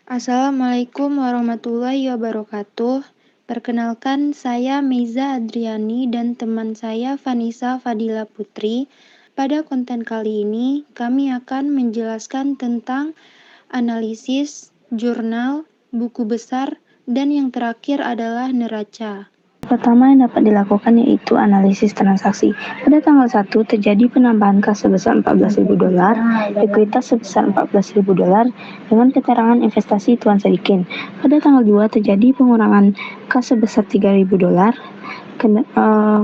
Assalamualaikum warahmatullahi wabarakatuh. Perkenalkan, saya Meiza Adriani dan teman saya Vanessa Fadila Putri. Pada konten kali ini, kami akan menjelaskan tentang analisis, jurnal, buku besar, dan yang terakhir adalah neraca. Pertama yang dapat dilakukan yaitu analisis transaksi. Pada tanggal 1 terjadi penambahan kas sebesar $14.000, ekuitas sebesar $14.000 dengan keterangan investasi Tuan Sadikin. Pada tanggal 2 terjadi pengurangan kas sebesar $3.000,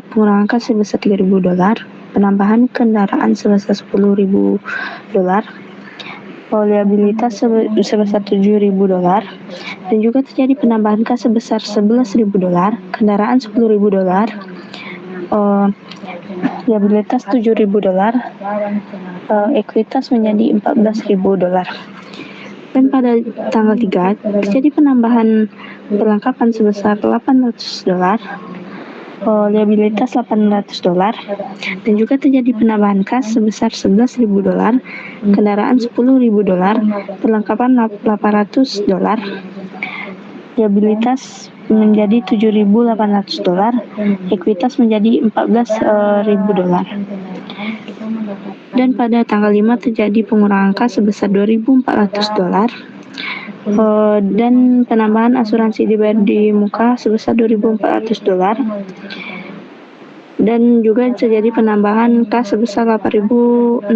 pengurangan kas sebesar $3.000, penambahan kendaraan sebesar $10.000, liabilitas sebesar $7.000, dan juga terjadi penambahan kas sebesar $11.000, kendaraan $10.000, liabilitas $7.000, ekuitas menjadi $14.000. Dan pada tanggal 3 terjadi penambahan perlengkapan sebesar $800, liabilitas $800, dan juga terjadi penambahan kas sebesar $11.000, kendaraan $10.000, perlengkapan $800, liabilitas menjadi $7.800, ekuitas menjadi $14.000. Dan pada tanggal 5 terjadi pengurangan kas sebesar $2.400, dan penambahan asuransi dibayar di muka sebesar $2.400, dan juga terjadi penambahan kas sebesar $8.600,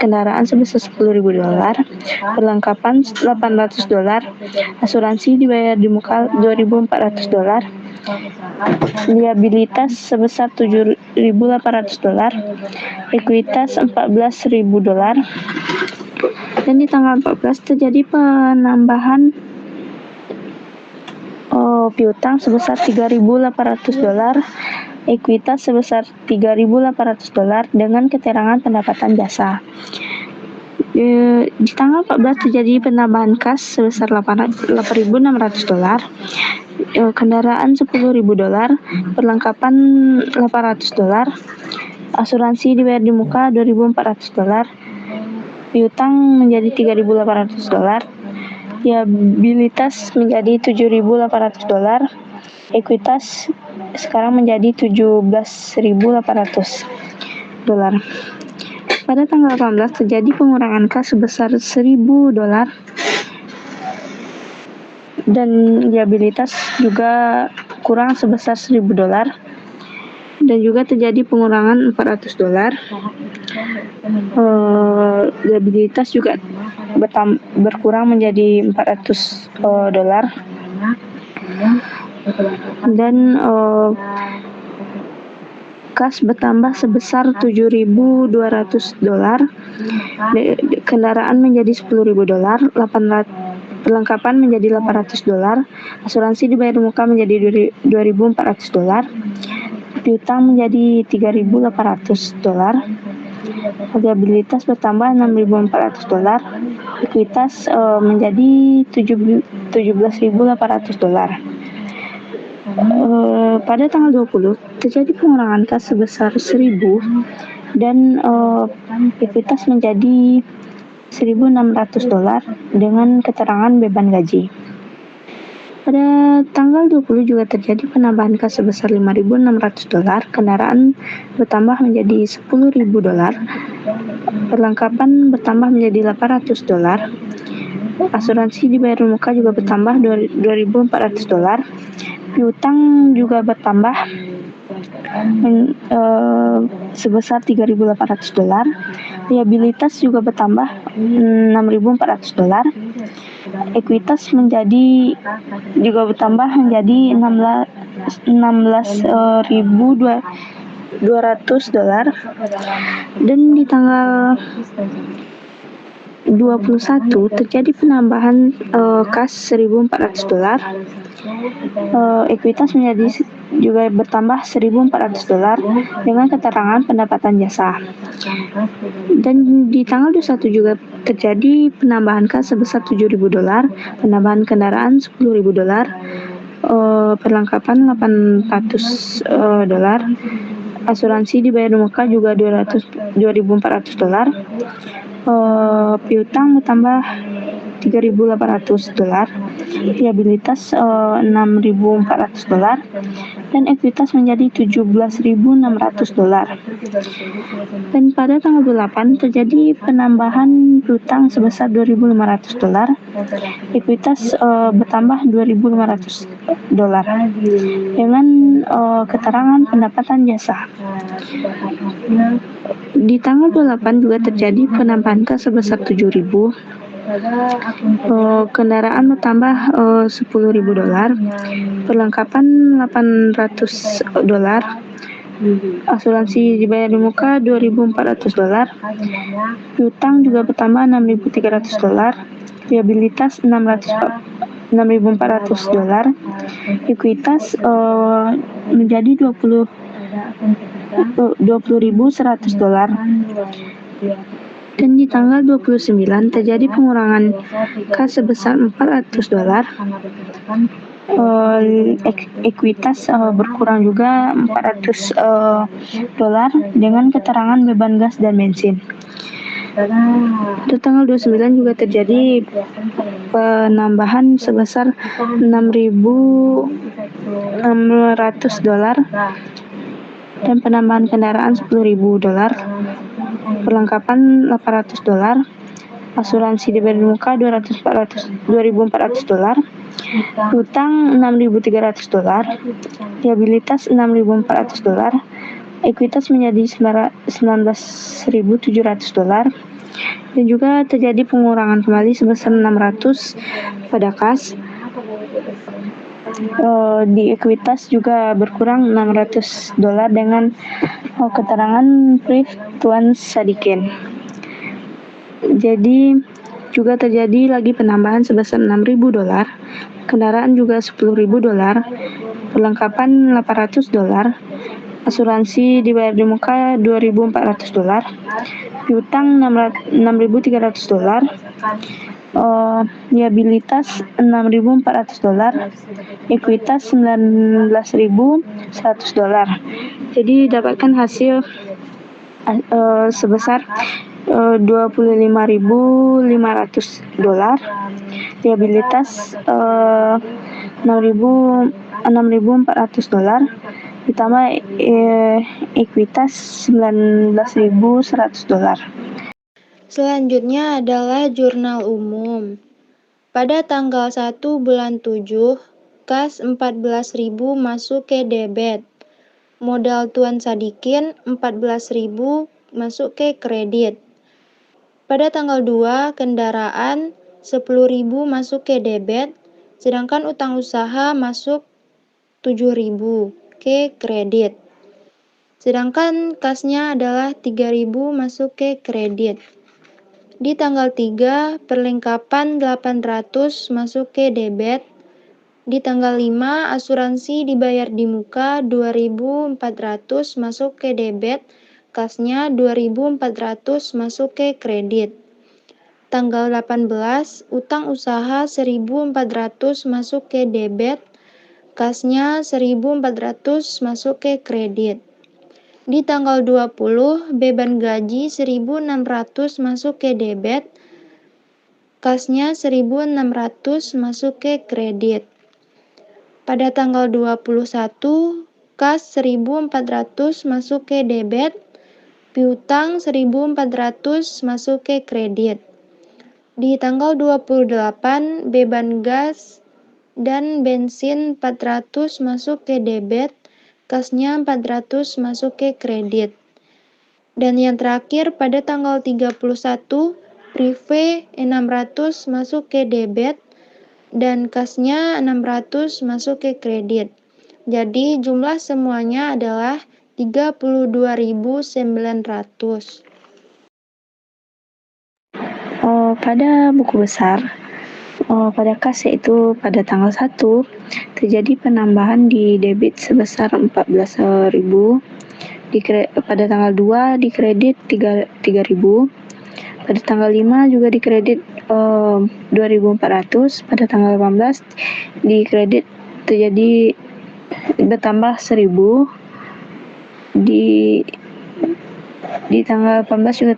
kendaraan sebesar $10.000, perlengkapan $800, asuransi dibayar di muka $2.400, liabilitas sebesar $7.800, ekuitas $14.000. Dan di tanggal 14 terjadi penambahan piutang sebesar $3.800, ekuitas sebesar $3.800 dengan keterangan pendapatan jasa. Di tanggal 14 terjadi penambahan kas sebesar $8.600, kendaraan $10.000, perlengkapan $800, asuransi dibayar di muka $2.400, piutang menjadi $3.800, liabilitas menjadi $7.800, ekuitas sekarang menjadi $17.800. Pada tanggal 18 terjadi pengurangan kas sebesar $1.000, dan liabilitas juga kurang sebesar $1.000, dan juga terjadi pengurangan $400. Liabilitas juga berkurang menjadi $400, dan kas bertambah sebesar $7.200, kendaraan menjadi $10.000, perlengkapan menjadi $800, asuransi dibayar muka menjadi $2.400, piutang menjadi $3.800, liabilitas bertambah $6.400, ekuitas menjadi $17.800. Pada tanggal 20 terjadi pengurangan kas sebesar 1.000 dan ekuitas menjadi $1.600 dengan keterangan beban gaji. Pada tanggal 20 juga terjadi penambahan kas sebesar $5.600, kendaraan bertambah menjadi $10.000, perlengkapan bertambah menjadi $800, asuransi dibayar muka juga bertambah $2.400, piutang juga bertambah sebesar $3.800, liabilitas juga bertambah $6.400, ekuitas juga bertambah menjadi $16.200. Dan di tanggal 21 terjadi penambahan kas $1.400, ekuitas juga bertambah $1.400 dengan keterangan pendapatan jasa. Dan di tanggal 21 juga terjadi penambahan kas sebesar $7.000, penambahan kendaraan $10.000, perlengkapan $800, asuransi dibayar di muka juga $2.400, piutang bertambah $3.800, liabilitas $6.400, dan ekuitas menjadi $17.600. Dan pada tanggal 8 terjadi penambahan piutang sebesar $2.500, ekuitas bertambah $2.500 dengan keterangan pendapatan jasa. Di tanggal 28 juga terjadi penambahan kas sebesar $7.000. Kendaraan bertambah $10.000, perlengkapan $800, asuransi dibayar di muka $2.400, piutang juga bertambah $6.300, liabilitas $6.400, ekuitas menjadi $20.100. Dan di tanggal 29 terjadi pengurangan kas sebesar $400. Ekuitas berkurang juga $400 dengan keterangan beban gas dan bensin. Di tanggal 29 juga terjadi penambahan sebesar $6.600 dan penambahan kendaraan $10.000, perlengkapan $800, asuransi dibayar di muka $2.400, hutang $6.300, liabilitas $6.400, ekuitas menjadi $19.700, dan juga terjadi pengurangan kembali sebesar $600 pada kas. Di ekuitas juga berkurang $600 dengan keterangan Priv Tuan Sadikin. Jadi juga terjadi lagi penambahan sebesar $6.000, kendaraan juga $10.000, perlengkapan $800, asuransi dibayar di muka $2.400, piutang $6.300, liabilitas $6.400, ekuitas $19.100. Jadi dapatkan hasil sebesar $25.500, liabilitas $6.400, ditambah ekuitas $19.100. Selanjutnya adalah jurnal umum. Pada tanggal 1 bulan 7, kas 14.000 masuk ke debit. Modal Tuan Sadikin 14.000 masuk ke kredit. Pada tanggal 2, kendaraan 10.000 masuk ke debit, sedangkan utang usaha masuk 7.000 ke kredit. Sedangkan kasnya adalah 3.000 masuk ke kredit. Di tanggal 3, perlengkapan 800 masuk ke debit. Di tanggal 5, asuransi dibayar di muka 2.400 masuk ke debit, kasnya 2.400 masuk ke kredit. Tanggal 18, utang usaha 1.400 masuk ke debit, kasnya 1.400 masuk ke kredit. Di tanggal 20, beban gaji 1.600 masuk ke debit, kasnya 1.600 masuk ke kredit. Pada tanggal 21, kas 1.400 masuk ke debit, piutang 1.400 masuk ke kredit. Di tanggal 28, beban gas dan bensin 400 masuk ke debit, kasnya 400 masuk ke kredit. Dan yang terakhir pada tanggal 31, prive 600 masuk ke debit dan kasnya 600 masuk ke kredit. Jadi jumlah semuanya adalah 32.900. Pada buku besar, pada kas yaitu pada tanggal 1 terjadi penambahan di debit sebesar 14.000, pada tanggal 2 dikredit 3.000, pada tanggal 5 juga dikredit 2.400, pada tanggal 18 dikredit terjadi bertambah 1.000, di tanggal 18 juga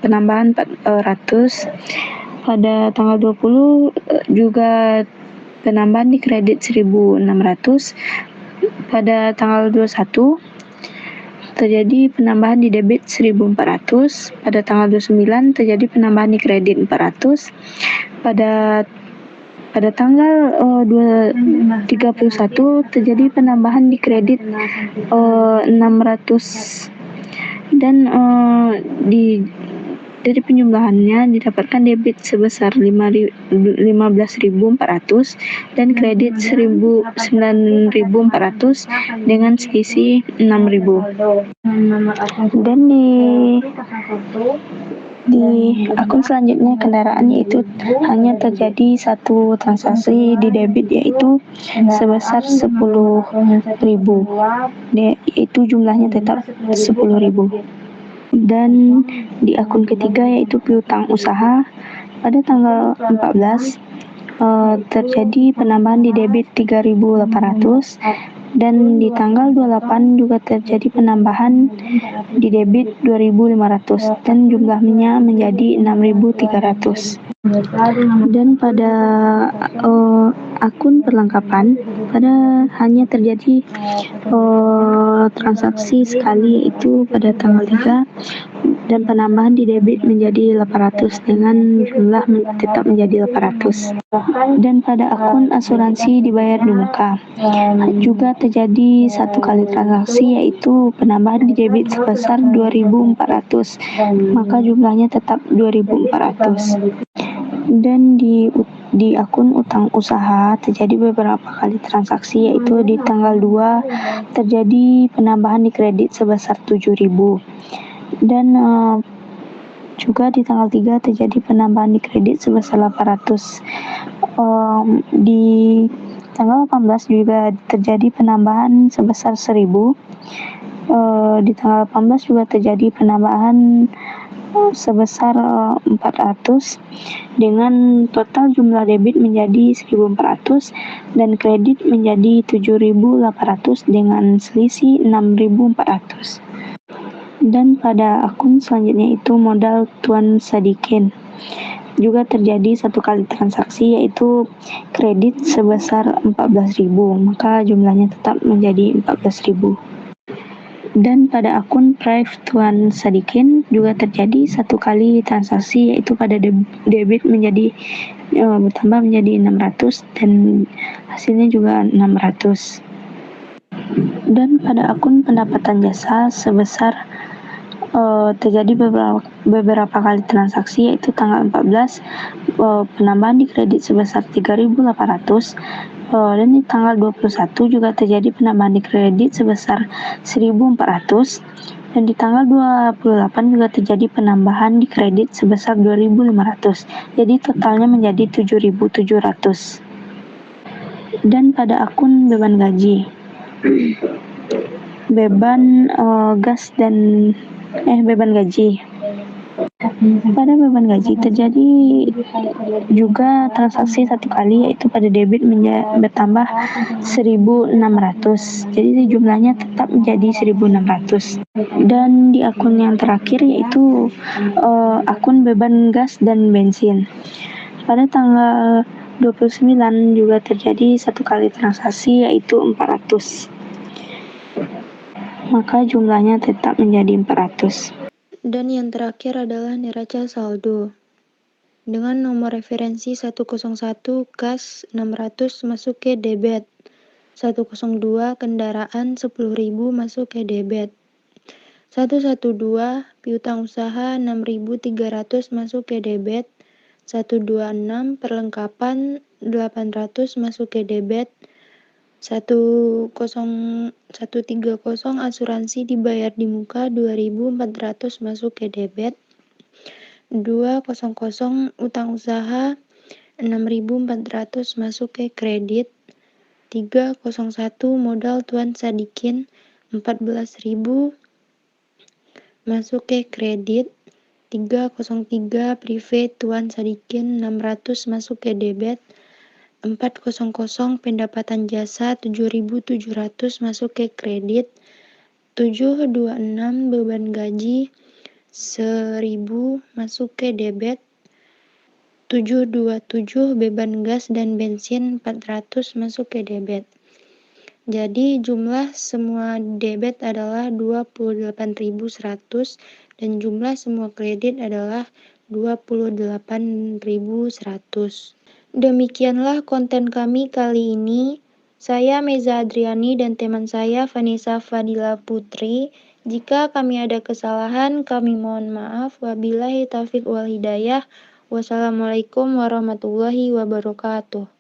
penambahan 400. Pada tanggal 20 juga penambahan di kredit 1.600. Pada tanggal 21 terjadi penambahan di debit 1.400. Pada tanggal 29 terjadi penambahan di kredit 400. Pada tanggal 31 terjadi penambahan di kredit 600 dan dari penjumlahannya didapatkan debit sebesar 15.400 dan kredit 9.400 dengan selisih 6.000. Dan di akun selanjutnya kendaraan, yaitu hanya terjadi satu transaksi di debit, yaitu sebesar 10.000, yaitu jumlahnya tetap 10.000. Dan di akun ketiga, yaitu piutang usaha, pada tanggal 14 terjadi penambahan di debit 3.800 dan di tanggal 28 juga terjadi penambahan di debit 2.500 dan jumlahnya menjadi 6.300. Dan pada akun perlengkapan, hanya terjadi transaksi sekali, yaitu pada tanggal 3 dan penambahan di debit menjadi 800 dengan jumlah tetap menjadi 800. Dan pada akun asuransi dibayar di muka juga terjadi satu kali transaksi, yaitu penambahan di debit sebesar 2.400, maka jumlahnya tetap 2.400. Dan di akun utang usaha terjadi beberapa kali transaksi, yaitu di tanggal 2 terjadi penambahan di kredit sebesar 7.000 dan juga di tanggal 3 terjadi penambahan di kredit sebesar 800. Di tanggal 18 juga terjadi penambahan sebesar 1.000. Di tanggal 18 juga terjadi penambahan sebesar 400 dengan total jumlah debit menjadi 1.400 dan kredit menjadi 7.800 dengan selisih 6.400. Dan pada akun selanjutnya, itu modal Tuan Sadikin, juga terjadi satu kali transaksi, yaitu kredit sebesar 14.000, maka jumlahnya tetap menjadi 14.000. Dan pada akun Prive Tuan Sadikin juga terjadi satu kali transaksi, yaitu pada debit menjadi bertambah menjadi 600 dan hasilnya juga 600. Dan pada akun pendapatan jasa sebesar terjadi beberapa kali transaksi, yaitu tanggal 14 penambahan di kredit sebesar 3.800. Dan di tanggal 21 juga terjadi penambahan di kredit sebesar 1.400 dan di tanggal 28 juga terjadi penambahan di kredit sebesar 2.500. Jadi totalnya menjadi 7.700. Dan pada akun beban gaji, beban gaji. Pada beban gaji terjadi juga transaksi satu kali, yaitu pada debit bertambah 1.600. Jadi jumlahnya tetap menjadi 1.600. Dan di akun yang terakhir, yaitu akun beban gas dan bensin. Pada tanggal 29 juga terjadi satu kali transaksi, yaitu 400. Maka jumlahnya tetap menjadi 400. Dan yang terakhir adalah neraca saldo. Dengan nomor referensi 101 gas 600 masuk ke debit. 102 kendaraan 10.000 masuk ke debit. 112 piutang usaha 6.300 masuk ke debit. 126 perlengkapan 800 masuk ke debit. 130 asuransi dibayar di muka 2.400 masuk ke debit. 200 utang usaha 6.400 masuk ke kredit. 301 modal Tuan Sadikin 14.000 masuk ke kredit. 303 privat Tuan Sadikin 600 masuk ke debit. 400 pendapatan jasa 7.700 masuk ke kredit. 726 beban gaji 1.000 masuk ke debit, 727 beban gas dan bensin 400 masuk ke debit. Jadi jumlah semua debit adalah 28.100 dan jumlah semua kredit adalah 28.100. Demikianlah konten kami kali ini. Saya Meza Adriani dan teman saya Vanessa Fadila Putri. Jika kami ada kesalahan, kami mohon maaf. Wabillahi taufiq wal hidayah. Wassalamualaikum warahmatullahi wabarakatuh.